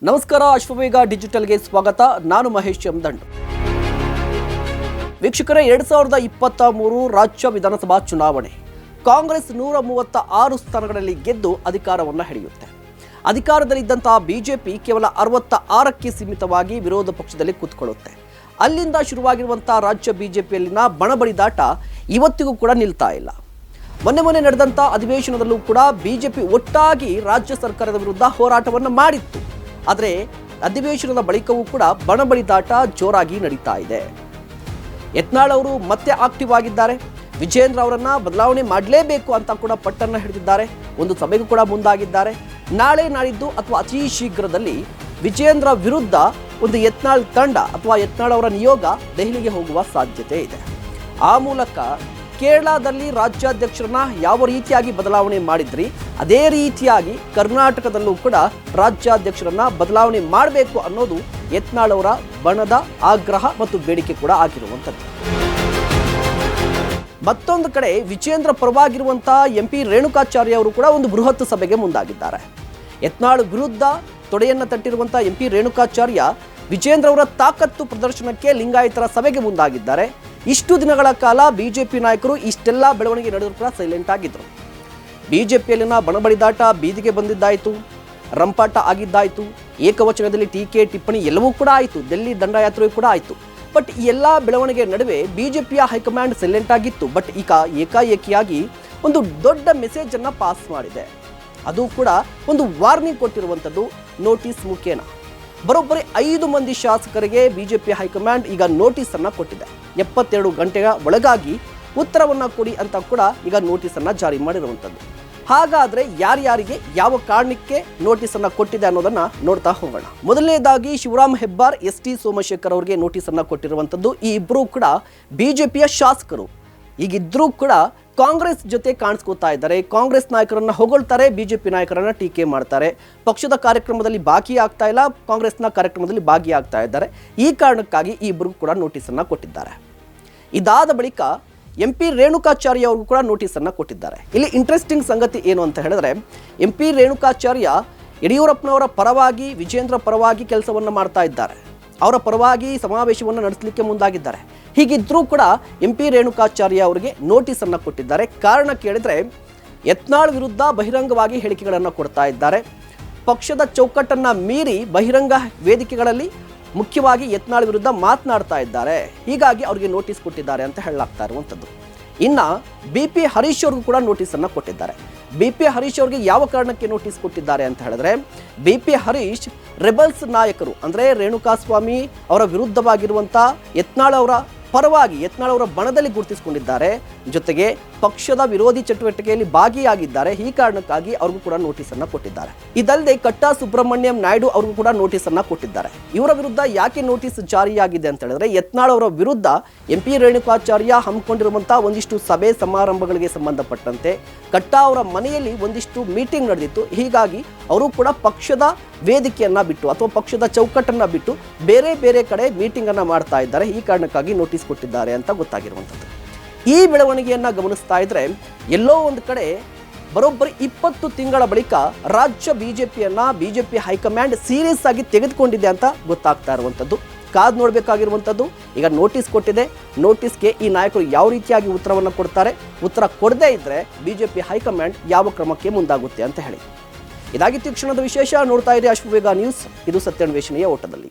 ನಮಸ್ಕಾರ, ಅಶ್ವವೇಗ ಡಿಜಿಟಲ್ಗೆ ಸ್ವಾಗತ. ನಾನು ಮಹೇಶ್ ಎಮ್ದಂಡು. ವೀಕ್ಷಕರೇ, 2023 ರಾಜ್ಯ ವಿಧಾನಸಭಾ ಚುನಾವಣೆ. ಕಾಂಗ್ರೆಸ್ 136 ಸ್ಥಾನಗಳಲ್ಲಿ ಗೆದ್ದು ಅಧಿಕಾರವನ್ನು ಹಿಡಿಯುತ್ತೆ. ಅಧಿಕಾರದಲ್ಲಿದ್ದಂತಹ ಬಿಜೆಪಿ ಕೇವಲ 66ಕ್ಕೆ ಸೀಮಿತವಾಗಿ ವಿರೋಧ ಪಕ್ಷದಲ್ಲಿ ಕೂತ್ಕೊಳ್ಳುತ್ತೆ. ಅಲ್ಲಿಂದ ಶುರುವಾಗಿರುವಂತಹ ರಾಜ್ಯ ಬಿಜೆಪಿಯಲ್ಲಿನ ಬಣಬಡಿದಾಟ ಇವತ್ತಿಗೂ ಕೂಡ ನಿಲ್ತಾ ಇಲ್ಲ. ಮೊನ್ನೆ ನಡೆದಂಥ ಅಧಿವೇಶನದಲ್ಲೂ ಕೂಡ ಬಿಜೆಪಿ ಒಟ್ಟಾಗಿ ರಾಜ್ಯ ಸರ್ಕಾರದ ವಿರುದ್ಧ ಹೋರಾಟವನ್ನು ಮಾಡಿತ್ತು. ಆದರೆ ಅಧಿವೇಶನದ ಬಳಿಕವೂ ಕೂಡ ಬಣಬಡಿದಾಟ ಜೋರಾಗಿ ನಡೀತಾ ಇದೆ. ಯತ್ನಾಳ್ ಅವರು ಮತ್ತೆ ಆಕ್ಟಿವ್ ಆಗಿದ್ದಾರೆ. ವಿಜೇಂದ್ರ ಅವರನ್ನ ಬದಲಾವಣೆ ಮಾಡಲೇಬೇಕು ಅಂತ ಕೂಡ ಪಟ್ಟನ್ನು ಹಿಡಿದಿದ್ದಾರೆ. ಒಂದು ಸಭೆಗೂ ಕೂಡ ಮುಂದಾಗಿದ್ದಾರೆ. ನಾಳೆ ನಾಡಿದ್ದು ಅಥವಾ ಅತಿ ಶೀಘ್ರದಲ್ಲಿ ವಿಜೇಂದ್ರ ವಿರುದ್ಧ ಒಂದು ಯತ್ನಾಳ್ ತಂಡ ಅಥವಾ ಯತ್ನಾಳ್ ಅವರ ನಿಯೋಗ ದೆಹಲಿಗೆ ಹೋಗುವ ಸಾಧ್ಯತೆ ಇದೆ. ಆ ಮೂಲಕ ಕೇರಳದಲ್ಲಿ ರಾಜ್ಯಾಧ್ಯಕ್ಷರನ್ನ ಯಾವ ರೀತಿಯಾಗಿ ಬದಲಾವಣೆ ಮಾಡಿದ್ರಿ, ಅದೇ ರೀತಿಯಾಗಿ ಕರ್ನಾಟಕದಲ್ಲೂ ಕೂಡ ರಾಜ್ಯಾಧ್ಯಕ್ಷರನ್ನ ಬದಲಾವಣೆ ಮಾಡಬೇಕು ಅನ್ನೋದು ಯತ್ನಾಳ್ ಅವರ ಬಣದ ಆಗ್ರಹ ಮತ್ತು ಬೇಡಿಕೆ ಕೂಡ ಆಗಿರುವಂಥದ್ದು. ಮತ್ತೊಂದು ಕಡೆ ವಿಜೇಂದ್ರ ಪರವಾಗಿರುವಂತಹ ಎಂಪಿ ರೇಣುಕಾಚಾರ್ಯ ಅವರು ಕೂಡ ಒಂದು ಬೃಹತ್ ಸಭೆಗೆ ಮುಂದಾಗಿದ್ದಾರೆ. ಯತ್ನಾಳ್ ವಿರುದ್ಧ ತೊಡೆಯನ್ನು ತಟ್ಟಿರುವಂತಹ ಎಂಪಿ ರೇಣುಕಾಚಾರ್ಯ ವಿಜೇಂದ್ರ ಅವರ ತಾಕತ್ತು ಪ್ರದರ್ಶನಕ್ಕೆ ಲಿಂಗಾಯತರ ಸಭೆಗೆ ಮುಂದಾಗಿದ್ದಾರೆ. ಇಷ್ಟು ದಿನಗಳ ಕಾಲ ಬಿಜೆಪಿ ನಾಯಕರು ಇಷ್ಟೆಲ್ಲ ಬೆಳವಣಿಗೆ ನಡೆದರೂ ಕೂಡ ಸೈಲೆಂಟ್ ಆಗಿದ್ರು. ಬಿಜೆಪಿಯಲ್ಲಿನ ಬಣಬಡಿದಾಟ ಬೀದಿಗೆ ಬಂದಿದ್ದಾಯಿತು, ರಂಪಾಟ ಆಗಿದ್ದಾಯಿತು, ಏಕವಚನದಲ್ಲಿ ಟೀಕೆ ಟಿಪ್ಪಣಿ ಎಲ್ಲವೂ ಕೂಡ ಆಯಿತು, ದಿಲ್ಲಿ ದಂಡಯಾತ್ರೆ ಕೂಡ ಆಯಿತು. ಬಟ್ ಈ ಎಲ್ಲ ಬೆಳವಣಿಗೆ ನಡುವೆ ಬಿಜೆಪಿಯ ಹೈಕಮಾಂಡ್ ಸೈಲೆಂಟ್ ಆಗಿತ್ತು. ಬಟ್ ಈಗ ಏಕಾಏಕಿಯಾಗಿ ಒಂದು ದೊಡ್ಡ ಮೆಸೇಜ್ ಅನ್ನ ಪಾಸ್ ಮಾಡಿದೆ. ಅದು ಕೂಡ ಒಂದು ವಾರ್ನಿಂಗ್ ಕೊಟ್ಟಿರುವಂಥದ್ದು ನೋಟಿಸ್ ಮುಖೇನ. ಬರೋಬ್ಬರಿ 5 ಮಂದಿ ಶಾಸಕರಿಗೆ ಬಿಜೆಪಿ ಹೈಕಮಾಂಡ್ ಈಗ ನೋಟಿಸ್ ಅನ್ನ ಕೊಟ್ಟಿದೆ. 72 ಗಂಟೆಯ ಒಳಗಾಗಿ ಉತ್ತರವನ್ನ ಕೊಡಿ ಅಂತ ಕೂಡ ಈಗ ನೋಟಿಸ್ ಅನ್ನ ಜಾರಿ ಮಾಡಿರುವಂಥದ್ದು. ಹಾಗಾದ್ರೆ ಯಾರ್ಯಾರಿಗೆ ಯಾವ ಕಾರಣಕ್ಕೆ ನೋಟಿಸ್ ಅನ್ನ ಕೊಟ್ಟಿದೆ ಅನ್ನೋದನ್ನ ನೋಡ್ತಾ ಹೋಗೋಣ. ಮೊದಲನೇದಾಗಿ ಶಿವರಾಮ್ ಹೆಬ್ಬಾರ್, ಎಸ್.ಟಿ. ಸೋಮಶೇಖರ್ ಅವರಿಗೆ ನೋಟಿಸ್ ಅನ್ನ ಕೊಟ್ಟಿರುವಂಥದ್ದು. ಈ ಇಬ್ಬರು ಕೂಡ ಬಿಜೆಪಿಯ ಶಾಸಕರು. ಈಗಿದ್ರೂ ಕೂಡ ಕಾಂಗ್ರೆಸ್ ಜೊತೆ ಕಾಣಿಸ್ಕೋತಾ ಇದ್ದಾರೆ. ಕಾಂಗ್ರೆಸ್ ನಾಯಕರನ್ನ ಹೊಗಳ್ತಾರೆ, ಬಿಜೆಪಿ ನಾಯಕರನ್ನ ಟೀಕೆ ಮಾಡ್ತಾರೆ. ಪಕ್ಷದ ಕಾರ್ಯಕ್ರಮದಲ್ಲಿ ಭಾಗಿಯಾಗ್ತಾ ಇಲ್ಲ, ಕಾಂಗ್ರೆಸ್ನ ಕಾರ್ಯಕ್ರಮದಲ್ಲಿ ಭಾಗಿಯಾಗ್ತಾ ಇದ್ದಾರೆ. ಈ ಕಾರಣಕ್ಕಾಗಿ ಈ ಇಬ್ಬರು ಕೂಡ ನೋಟಿಸನ್ನು ಕೊಟ್ಟಿದ್ದಾರೆ. ಇದಾದ ಬಳಿಕ ಎಂಪಿ ರೇಣುಕಾಚಾರ್ಯ ಅವ್ರಿಗೂ ಕೂಡ ನೋಟಿಸನ್ನು ಕೊಟ್ಟಿದ್ದಾರೆ. ಇಲ್ಲಿ ಇಂಟ್ರೆಸ್ಟಿಂಗ್ ಸಂಗತಿ ಏನು ಅಂತ ಹೇಳಿದ್ರೆ, ಎಂಪಿ ರೇಣುಕಾಚಾರ್ಯ ಯಡಿಯೂರಪ್ಪನವರ ಪರವಾಗಿ, ವಿಜೇಂದ್ರ ಪರವಾಗಿ ಕೆಲಸವನ್ನು ಮಾಡ್ತಾ ಇದ್ದಾರೆ. ಅವರ ಪರವಾಗಿ ಸಮಾವೇಶವನ್ನು ನಡೆಸಲಿಕ್ಕೆ ಮುಂದಾಗಿದ್ದಾರೆ. ಹೀಗಿದ್ರೂ ಕೂಡ ಎಂಪಿ ರೇಣುಕಾಚಾರ್ಯ ಅವರಿಗೆ ನೋಟಿಸ್ ಅನ್ನು ಕೊಟ್ಟಿದ್ದಾರೆ. ಕಾರಣ ಕೇಳಿದ್ರೆ, ಯತ್ನಾಳ್ ವಿರುದ್ಧ ಬಹಿರಂಗವಾಗಿ ಹೇಳಿಕೆಗಳನ್ನು ಕೊಡ್ತಾ ಇದ್ದಾರೆ. ಪಕ್ಷದ ಚೌಕಟ್ಟನ್ನು ಮೀರಿ ಬಹಿರಂಗ ವೇದಿಕೆಗಳಲ್ಲಿ ಮುಖ್ಯವಾಗಿ ಯತ್ನಾಳ್ ವಿರುದ್ಧ ಮಾತನಾಡ್ತಾ ಇದ್ದಾರೆ. ಹೀಗಾಗಿ ಅವರಿಗೆ ನೋಟಿಸ್ ಕೊಟ್ಟಿದ್ದಾರೆ ಅಂತ ಹೇಳಲಾಗ್ತಾ ಇರುವಂಥದ್ದು. ಇನ್ನು ಬಿ.ಪಿ. ಹರೀಶ್ ಅವ್ರಿಗೂ ಕೂಡ ನೋಟಿಸ್ ಅನ್ನು ಕೊಟ್ಟಿದ್ದಾರೆ. ಬಿ.ಪಿ. ಹರೀಶ್ ಅವರಿಗೆ ಯಾವ ಕಾರಣಕ್ಕೆ ನೋಟಿಸ್ ಕೊಟ್ಟಿದ್ದಾರೆ ಅಂತ ಹೇಳಿದ್ರೆ, ಬಿ.ಪಿ. ಹರೀಶ್ ರೆಬಲ್ಸ್ ನಾಯಕರು, ಅಂದರೆ ರೇಣುಕಾಸ್ವಾಮಿ ಅವರ ವಿರುದ್ಧವಾಗಿರುವಂಥ ಯತ್ನಾಳ್ ಅವರ ಪರವಾಗಿ ಯತ್ನಾಳ್ ಅವರ ಬಣದಲ್ಲಿ ಗುರುತಿಸಿಕೊಂಡಿದ್ದಾರೆ. ಜೊತೆಗೆ ಪಕ್ಷದ ವಿರೋಧಿ ಚಟುವಟಿಕೆಯಲ್ಲಿ ಭಾಗಿಯಾಗಿದ್ದಾರೆ. ಈ ಕಾರಣಕ್ಕಾಗಿ ಅವ್ರಿಗೂ ಕೂಡ ನೋಟಿಸ್ ಅನ್ನ ಕೊಟ್ಟಿದ್ದಾರೆ. ಇದಲ್ಲದೆ ಕಟ್ಟಾ ಸುಬ್ರಹ್ಮಣ್ಯಂ ನಾಯ್ಡು ಅವ್ರಿಗೂ ಕೂಡ ನೋಟಿಸ್ ಅನ್ನ ಕೊಟ್ಟಿದ್ದಾರೆ. ಇವರ ವಿರುದ್ಧ ಯಾಕೆ ನೋಟಿಸ್ ಜಾರಿಯಾಗಿದೆ ಅಂತ ಹೇಳಿದ್ರೆ, ಯತ್ನಾಳ್ ಅವರ ವಿರುದ್ಧ ಎಂಪಿ ರೇಣುಕಾಚಾರ್ಯ ಹಮ್ಮಿಕೊಂಡಿರುವಂತಹ ಒಂದಿಷ್ಟು ಸಭೆ ಸಮಾರಂಭಗಳಿಗೆ ಸಂಬಂಧಪಟ್ಟಂತೆ ಕಟ್ಟಾ ಅವರ ಮನೆಯಲ್ಲಿ ಒಂದಿಷ್ಟು ಮೀಟಿಂಗ್ ನಡೆದಿತ್ತು. ಹೀಗಾಗಿ ಅವರು ಕೂಡ ಪಕ್ಷದ ವೇದಿಕೆಯನ್ನ ಬಿಟ್ಟು ಅಥವಾ ಪಕ್ಷದ ಚೌಕಟ್ಟನ್ನ ಬಿಟ್ಟು ಬೇರೆ ಬೇರೆ ಕಡೆ ಮೀಟಿಂಗ್ ಅನ್ನ ಮಾಡ್ತಾ ಇದ್ದಾರೆ. ಈ ಕಾರಣಕ್ಕಾಗಿ ನೋಟಿಸ್ ಕೊಟ್ಟಿದ್ದಾರೆ ಅಂತ ಗೊತ್ತಾಗಿರುವಂಥದ್ದು. ಈ ಬೆಳವಣಿಗೆಯನ್ನ ಗಮನಿಸ್ತಾ ಇದ್ರೆ, ಎಲ್ಲೋ ಒಂದು ಕಡೆ ಬರೋಬ್ಬರಿ 20 ತಿಂಗಳ ಬಳಿಕ ರಾಜ್ಯ ಬಿಜೆಪಿ ಹೈಕಮಾಂಡ್ ಸೀರಿಯಸ್ ಆಗಿ ತೆಗೆದುಕೊಂಡಿದೆ ಅಂತ ಗೊತ್ತಾಗ್ತಾ ಇರುವಂಥದ್ದು. ಕಾದು ನೋಡಬೇಕಾಗಿರುವಂಥದ್ದು. ಈಗ ನೋಟಿಸ್ ಕೊಟ್ಟಿದೆ. ನೋಟಿಸ್ಗೆ ಈ ನಾಯಕರು ಯಾವ ರೀತಿಯಾಗಿ ಉತ್ತರವನ್ನು ಕೊಡ್ತಾರೆ, ಉತ್ತರ ಕೊಡದೇ ಇದ್ರೆ ಬಿಜೆಪಿ ಹೈಕಮಾಂಡ್ ಯಾವ ಕ್ರಮಕ್ಕೆ ಮುಂದಾಗುತ್ತೆ ಅಂತ ಹೇಳಿ. ಇದಾಗಿತ್ತು ಕ್ಷಣದ ವಿಶೇಷ. ನೋಡ್ತಾ ಇರಿ ಅಶ್ವವೇಗ ನ್ಯೂಸ್. ಇದು ಸತ್ಯಾನ್ವೇಷಣೆಯ ಓಟದಲ್ಲಿ.